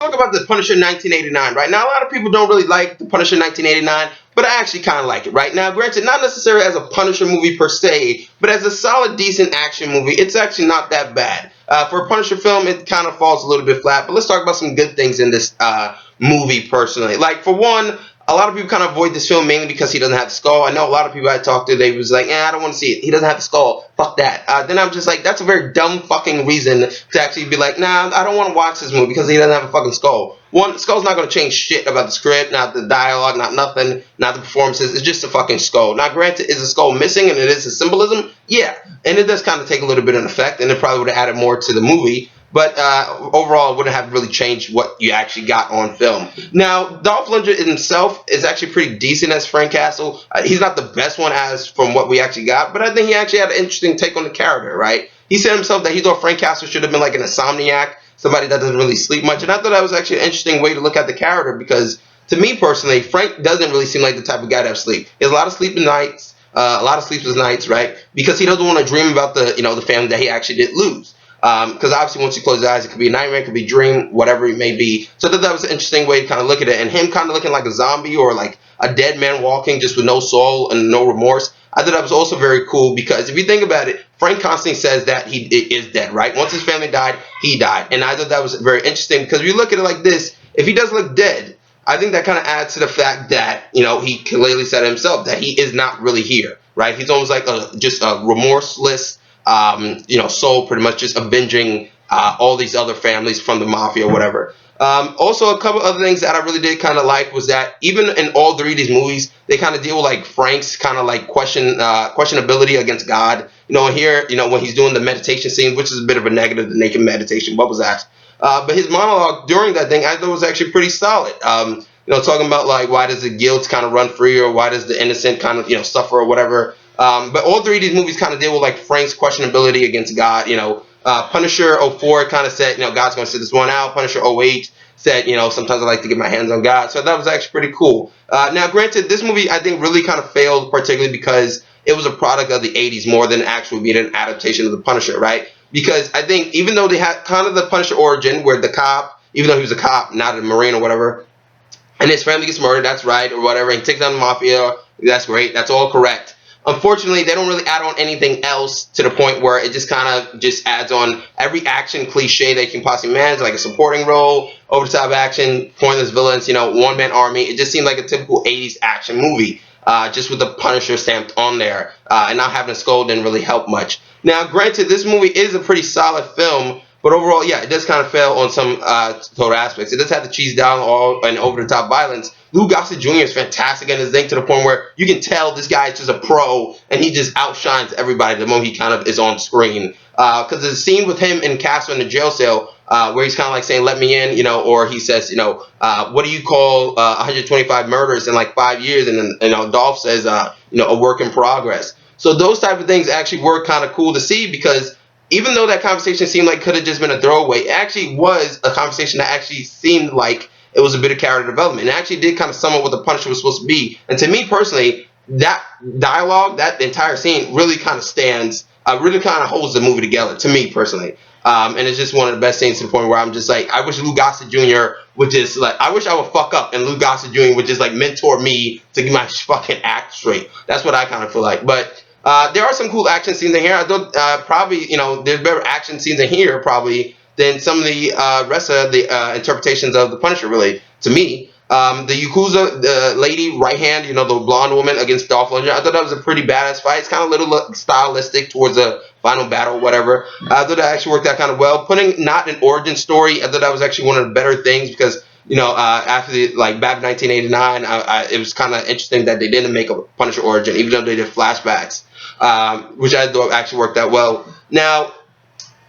talk about the Punisher 1989, right? Now, a lot of people don't really like the Punisher 1989, but I actually kind of like it, right? Now, granted, not necessarily as a Punisher movie per se, but as a solid, decent action movie, it's actually not that bad. For a Punisher film, it kind of falls a little bit flat, but let's talk about some good things in this movie personally. Like, for one, a lot of people kind of avoid this film mainly because he doesn't have the skull. I know a lot of people I talked to, they was like, I don't want to see it. He doesn't have the skull. Fuck that. Then I'm just like, that's a very dumb fucking reason to actually be like, nah, I don't want to watch this movie because he doesn't have a fucking skull. One, the skull's not going to change shit about the script, not the dialogue, not nothing, not the performances. It's just a fucking skull. Now, granted, is the skull missing and it is a symbolism? Yeah. And it does kind of take a little bit of an effect, and it probably would have added more to the movie. But overall, it wouldn't have really changed what you actually got on film. Now, Dolph Lundgren himself is actually pretty decent as Frank Castle. He's not the best one as from what we actually got, but I think he actually had an interesting take on the character, right? He said himself that he thought Frank Castle should have been like an insomniac, somebody that doesn't really sleep much. And I thought that was actually an interesting way to look at the character because, to me personally, Frank doesn't really seem like the type of guy to have sleep. He has a lot of sleepless nights, right? Because he doesn't want to dream about the family that he actually did lose. Because obviously once you close your eyes, it could be a nightmare, it could be a dream, whatever it may be. So that was an interesting way to kind of look at it. And him kind of looking like a zombie or like a dead man walking just with no soul and no remorse. I thought that was also very cool because if you think about it, Frank constantly says that he is dead, right? Once his family died, he died. And I thought that was very interesting because if you look at it like this, if he does look dead, I think that kind of adds to the fact that, he clearly said himself that he is not really here, right? He's almost like just a remorseless soul, pretty much just avenging all these other families from the mafia or whatever. Also, a couple other things that I really did kind of like was that even in all three of these movies, they kind of deal with like Frank's kind of like questionability against God. And here, when he's doing the meditation scene, which is a bit of a negative, the naked meditation, what was that? But his monologue during that thing, I thought was actually pretty solid. Talking about like why does the guilt kind of run free or why does the innocent kind of suffer or whatever. But all three of these movies kind of deal with like Frank's questionability against God. Punisher '04 kind of said, God's going to sit this one out. Punisher '08 said, sometimes I like to get my hands on God. So that was actually pretty cool. Now, granted, this movie I think really kind of failed, particularly because it was a product of the '80s more than actually being an adaptation of the Punisher, right? Because I think even though they had kind of the Punisher origin where the cop, even though he was a cop, not a Marine or whatever, and his family gets murdered, that's right, or whatever, and he takes down the mafia, that's great, that's all correct. Unfortunately, they don't really add on anything else to the point where it just kind of just adds on every action cliche they can possibly manage, like a supporting role, over-the-top action, pointless villains, one-man army. It just seemed like a typical 80s action movie, just with the Punisher stamped on there, and not having a skull didn't really help much. Now, granted, this movie is a pretty solid film, but overall, yeah, it does kind of fail on some total aspects. It does have the cheese down all and over-the-top violence. Lou Gossett Jr. is fantastic in his thing to the point where you can tell this guy is just a pro and he just outshines everybody the moment he kind of is on screen. Because there's a scene with him and Castle in the jail cell where he's kind of like saying, let me in, or he says, what do you call 125 murders in like 5 years? And then, Dolph says, a work in progress. So those type of things actually were kind of cool to see because even though that conversation seemed like could have just been a throwaway, it actually was a conversation that actually seemed like it was a bit of character development. It actually did kind of sum up what the Punisher was supposed to be. And to me personally, that dialogue, that entire scene really kind of stands, really kind of holds the movie together, to me personally. And it's just one of the best scenes to the point where I'm just like, I wish Lou Gossett Jr. would just like, I wish I would fuck up and Lou Gossett Jr. would just like mentor me to get my fucking act straight. That's what I kind of feel like. But there are some cool action scenes in here. I thought probably, there's better action scenes in here probably than some of the rest of the interpretations of the Punisher, really, to me. The Yakuza, the lady right hand, the blonde woman against Dolph Lundgren, I thought that was a pretty badass fight. It's kind of a little stylistic towards the final battle, whatever. I thought that actually worked out kind of well. Putting not an origin story, I thought that was actually one of the better things because, after back in 1989, it was kind of interesting that they didn't make a Punisher origin, even though they did flashbacks, which I thought actually worked out well. Now,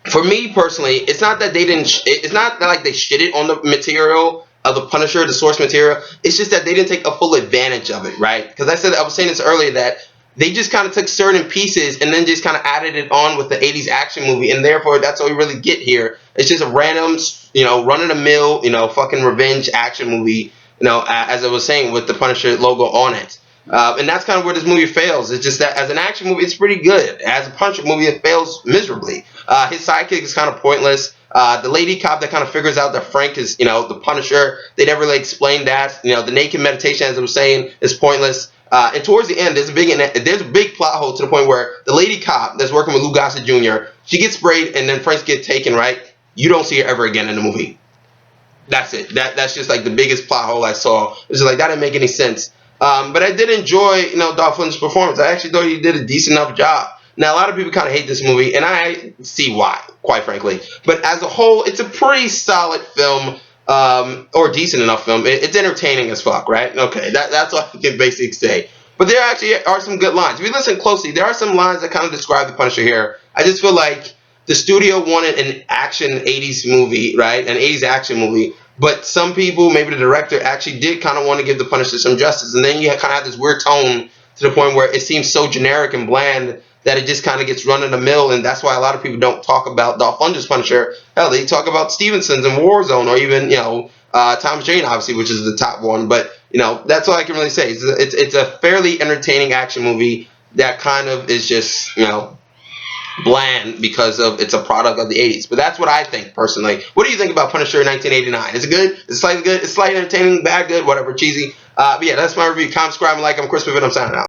for me personally, it's not that they didn't. It's not that like they shitted on the material of the Punisher, the source material. It's just that they didn't take a full advantage of it, right? Because I was saying this earlier that they just kind of took certain pieces and then just kind of added it on with the '80s action movie, and therefore that's all we really get here. It's just a random, run-of-the-mill, fucking revenge action movie, as I was saying with the Punisher logo on it. And that's kind of where this movie fails. It's just that as an action movie, it's pretty good. As a Punisher movie, it fails miserably. His sidekick is kind of pointless. The lady cop that kind of figures out that Frank is, the Punisher. They never really explain that. The naked meditation, as I was saying, is pointless. And towards the end, there's a big plot hole to the point where the lady cop that's working with Lou Gossett Jr. she gets sprayed, and then Frank gets taken. Right, you don't see her ever again in the movie. That's it. That's just like the biggest plot hole I saw. It's just like that didn't make any sense. But I did enjoy, Dolph Lundgren's performance. I actually thought he did a decent enough job. Now, a lot of people kind of hate this movie, and I see why, quite frankly. But as a whole, it's a pretty solid film, or decent enough film. It's entertaining as fuck, right? Okay, that's all I can basically say. But there actually are some good lines. If you listen closely, there are some lines that kind of describe the Punisher here. I just feel like the studio wanted an action 80s movie, right? An 80s action movie. But some people, maybe the director, actually did kind of want to give the Punisher some justice. And then you kind of have this weird tone to the point where it seems so generic and bland that it just kind of gets run in the mill. And that's why a lot of people don't talk about Dolph Lundgren's Punisher. Hell, they talk about Stevenson's in Warzone, or even, Thomas Jane, obviously, which is the top one. But, that's all I can really say. It's a fairly entertaining action movie that kind of is just, bland because of it's a product of the 80s. But that's what I think personally. What do you think about Punisher 1989? Is it good? Is it slightly good? Is it slightly entertaining? Bad? Good? Whatever. Cheesy? But yeah, that's my review. Comment, subscribe, and like. I'm Chris Piven. I'm signing out.